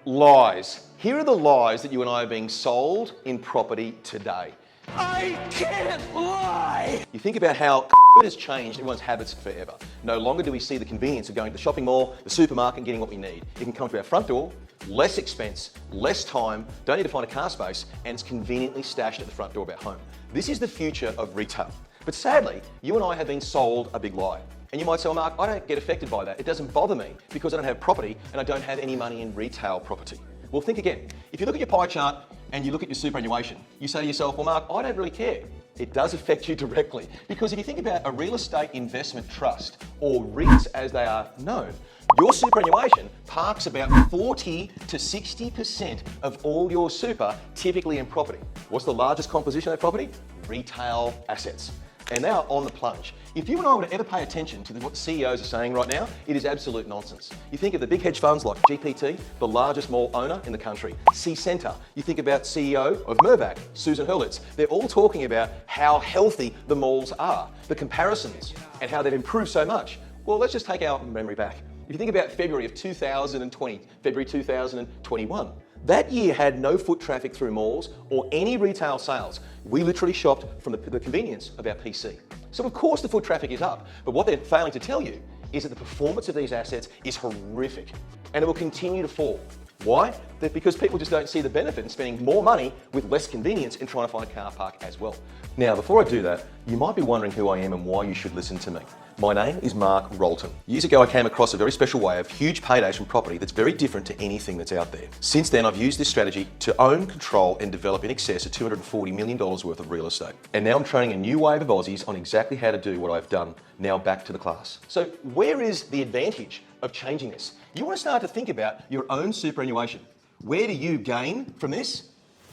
Lies. Here are the lies that you and I are being sold in property today. I can't lie! You think about how has changed everyone's habits forever. No longer do we see the convenience of going to the shopping mall, the supermarket, and getting what we need. It can come to our front door, less expense, less time, don't need to find a car space, and it's conveniently stashed at the front door of our home. This is the future of retail. But sadly, you and I have been sold a big lie. And you might say, well, Mark, I don't get affected by that. It doesn't bother me because I don't have property and I don't have any money in retail property. Well, think again. If you look at your pie chart and you look at your superannuation, you say to yourself, well, Mark, I don't really care. It does affect you directly. Because if you think about a real estate investment trust, or REITs as they are known, your superannuation parks about 40 to 60% of all your super typically in property. What's the largest composition of that property? Retail assets. And they are on the plunge. If you and I were to ever pay attention to what the CEOs are saying right now, it is absolute nonsense. You think of the big hedge funds like GPT, the largest mall owner in the country, C-Center. You think about CEO of Mirvac, Susan Hurlitz. They're all talking about how healthy the malls are, the comparisons, and how they've improved so much. Well, let's just take our memory back. If you think about February of 2020, February 2021, that year had no foot traffic through malls or any retail sales. We literally shopped from the convenience of our PC. So of course the foot traffic is up, but what they're failing to tell you is that the performance of these assets is horrific and it will continue to fall. Why? Because people just don't see the benefit in spending more money with less convenience and trying to find a car park as well. Now, before I do that, you might be wondering who I am and why you should listen to me. My name is Mark Rolton. Years ago, I came across a very special way of huge paydays from property that's very different to anything that's out there. Since then, I've used this strategy to own, control, and develop in excess of $240 million worth of real estate. And now I'm training a new wave of Aussies on exactly how to do what I've done. Now back to the class. So where is the advantage of changing this? You want to start to think about your own superannuation. Where do you gain from this?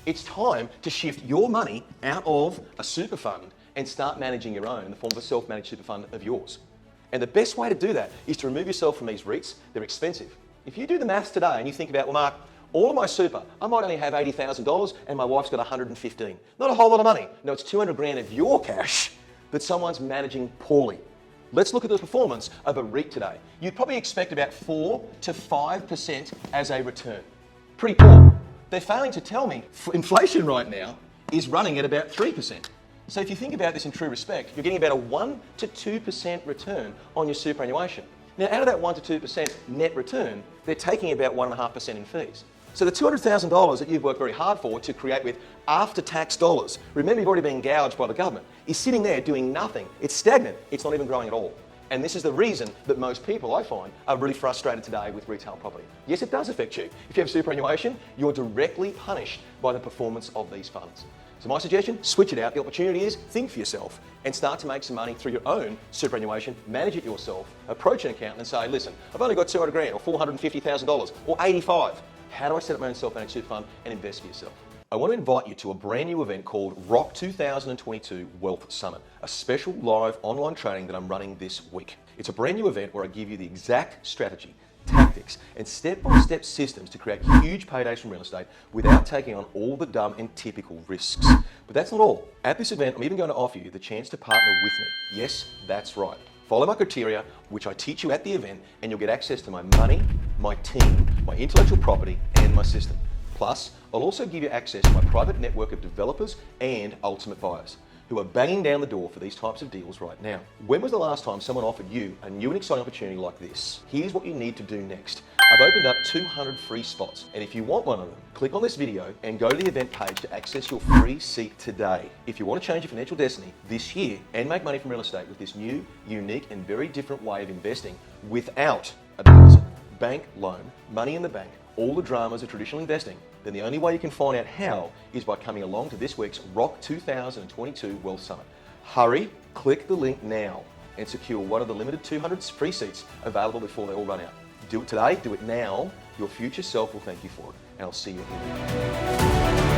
It's time to shift your money out of a super fund and start managing your own in the form of a self-managed super fund of yours. And the best way to do that is to remove yourself from these REITs. They're expensive. If you do the maths today and you think about, well, Mark, all of my super, I might only have $80,000 and my wife's got 115. Not a whole lot of money. No, it's 200 grand of your cash that someone's managing poorly. Let's look at the performance of a REIT today. You'd probably expect about 4 to 5% as a return. Pretty poor. They're failing to tell me inflation right now is running at about 3%. So if you think about this in true respect, you're getting about a 1 to 2% return on your superannuation. Now, out of that 1 to 2% net return, they're taking about 1.5% in fees. So the $200,000 that you've worked very hard for to create with after-tax dollars, remember you've already been gouged by the government, is sitting there doing nothing. It's stagnant. It's not even growing at all. And this is the reason that most people, I find, are really frustrated today with retail property. Yes, it does affect you. If you have superannuation, you're directly punished by the performance of these funds. So my suggestion, switch it out. The opportunity is think for yourself and start to make some money through your own superannuation, manage it yourself, approach an accountant and say, listen, I've only got 200 grand or $450,000 or 85. How do I set up my own self-managed super fund and invest for yourself? I want to invite you to a brand new event called Rock 2022 Wealth Summit, a special live online training that I'm running this week. It's a brand new event where I give you the exact strategy, tactics, and step-by-step systems to create huge paydays from real estate without taking on all the dumb and typical risks. But that's not all. At this event, I'm even going to offer you the chance to partner with me. Yes, that's right. Follow my criteria, which I teach you at the event, and you'll get access to my money, my team, my intellectual property, and my system. Plus, I'll also give you access to my private network of developers and ultimate buyers who are banging down the door for these types of deals right now. When was the last time someone offered you a new and exciting opportunity like this? Here's what you need to do next. I've opened up 200 free spots, and if you want one of them, click on this video and go to the event page to access your free seat today. If you want to change your financial destiny this year and make money from real estate with this new, unique, and very different way of investing without a deposit, bank loan, money in the bank, all the dramas of traditional investing, then the only way you can find out how is by coming along to this week's Rock 2022 Wealth Summit. Hurry, click the link now and secure one of the limited 200 free seats available before they all run out. Do it today, do it now. Your future self will thank you for it, and I'll see you here.